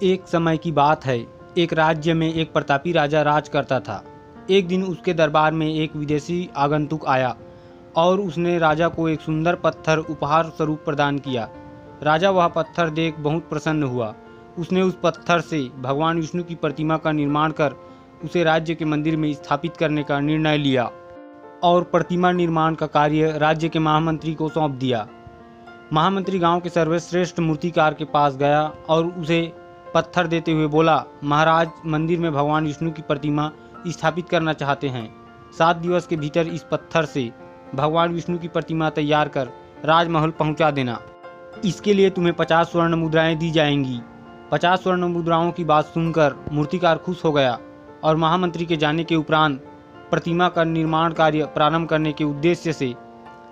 एक समय की बात है। एक राज्य में एक प्रतापी राजा राज करता था। एक दिन उसके दरबार में एक विदेशी आगंतुक आया और उसने राजा को एक सुंदर पत्थर उपहार स्वरूप प्रदान किया। राजा वह पत्थर देख बहुत प्रसन्न हुआ। उसने उस पत्थर से भगवान विष्णु की प्रतिमा का निर्माण कर उसे राज्य के मंदिर में स्थापित करने का निर्णय लिया और प्रतिमा निर्माण का कार्य राज्य के महामंत्री को सौंप दिया। महामंत्री गांव के सर्वश्रेष्ठ मूर्तिकार के पास गया और उसे पत्थर देते हुए बोला, महाराज, मंदिर में भगवान विष्णु की प्रतिमा स्थापित करना चाहते हैं। 7 दिवस के भीतर इस पत्थर से भगवान विष्णु की प्रतिमा तैयार कर राजमहल पहुंचा देना। इसके लिए तुम्हें 50 स्वर्ण मुद्राएं दी जाएंगी। 50 स्वर्ण मुद्राओं की बात सुनकर मूर्तिकार खुश हो गया और महामंत्री के जाने के उपरांत प्रतिमा का निर्माण कार्य प्रारंभ करने के उद्देश्य से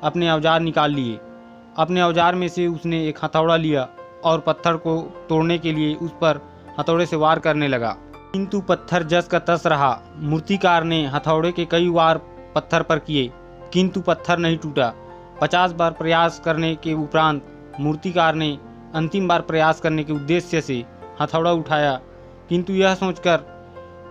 अपने औजार निकाल लिए। अपने औजार में से उसने एक हथौड़ा लिया और पत्थर को तोड़ने के लिए उस पर हथौड़े से वार करने लगा, किंतु पत्थर जस का तस रहा। मूर्तिकार ने हथौड़े के कई वार पत्थर पर किए, किंतु पत्थर नहीं टूटा। 50 बार प्रयास करने के उपरांत मूर्तिकार ने अंतिम बार प्रयास करने के उद्देश्य से हथौड़ा उठाया, किंतु यह सोचकर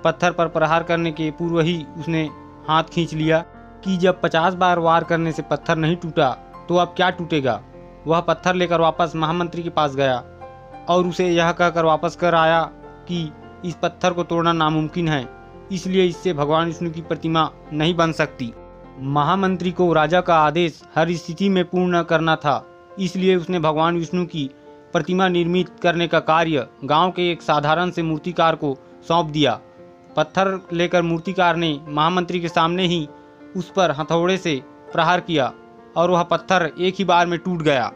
पत्थर पर प्रहार करने के पूर्व ही उसने हाथ खींच लिया कि जब 50 बार वार करने से पत्थर नहीं टूटा तो अब क्या टूटेगा। वह पत्थर लेकर वापस महामंत्री के पास गया और उसे यह कहकर वापस कर आया कि इस पत्थर को तोड़ना नामुमकिन है, इसलिए इससे भगवान विष्णु की प्रतिमा नहीं बन सकती। महामंत्री को राजा का आदेश हर स्थिति में पूर्ण करना था, इसलिए उसने भगवान विष्णु की प्रतिमा निर्मित करने का कार्य गांव के एक साधारण से मूर्तिकार को सौंप दिया। पत्थर लेकर मूर्तिकार ने महामंत्री के सामने ही उस पर हथौड़े से प्रहार किया और वह पत्थर एक ही बार में टूट गया।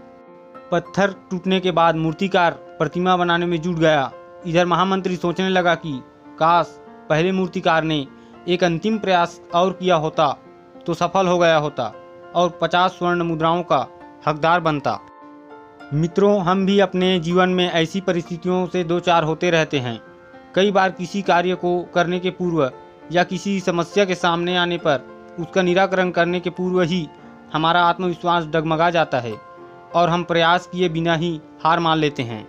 पत्थर टूटने के बाद मूर्तिकार प्रतिमा बनाने में जुट गया। इधर महामंत्री सोचने लगा कि काश पहले मूर्तिकार ने एक अंतिम प्रयास और किया होता तो सफल हो गया होता और 50 स्वर्ण मुद्राओं का हकदार बनता। मित्रों, हम भी अपने जीवन में ऐसी परिस्थितियों से दो चार होते रहते हैं। कई बार किसी कार्य को करने के पूर्व या किसी समस्या के सामने आने पर उसका निराकरण करने के पूर्व ही हमारा आत्मविश्वास डगमगा जाता है और हम प्रयास किए बिना ही हार मान लेते हैं।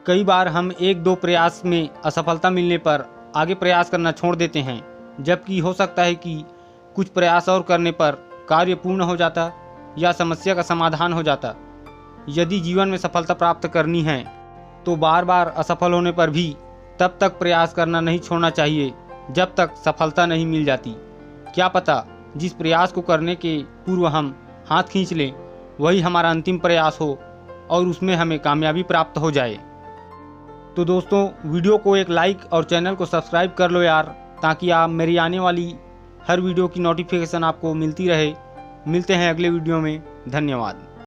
कई बार हम 1-2 प्रयास में असफलता मिलने पर आगे प्रयास करना छोड़ देते हैं, जबकि हो सकता है कि कुछ प्रयास और करने पर कार्य पूर्ण हो जाता या समस्या का समाधान हो जाता। यदि जीवन में सफलता प्राप्त करनी है तो बार बार असफल होने पर भी तब तक प्रयास करना नहीं छोड़ना चाहिए जब तक सफलता नहीं मिल जाती। क्या पता जिस प्रयास को करने के पूर्व हम हाथ खींच लें वही हमारा अंतिम प्रयास हो और उसमें हमें कामयाबी प्राप्त हो जाए। तो दोस्तों, वीडियो को एक लाइक और चैनल को सब्सक्राइब कर लो यार, ताकि आप मेरी आने वाली हर वीडियो की नोटिफिकेशन आपको मिलती रहे। मिलते हैं अगले वीडियो में। धन्यवाद।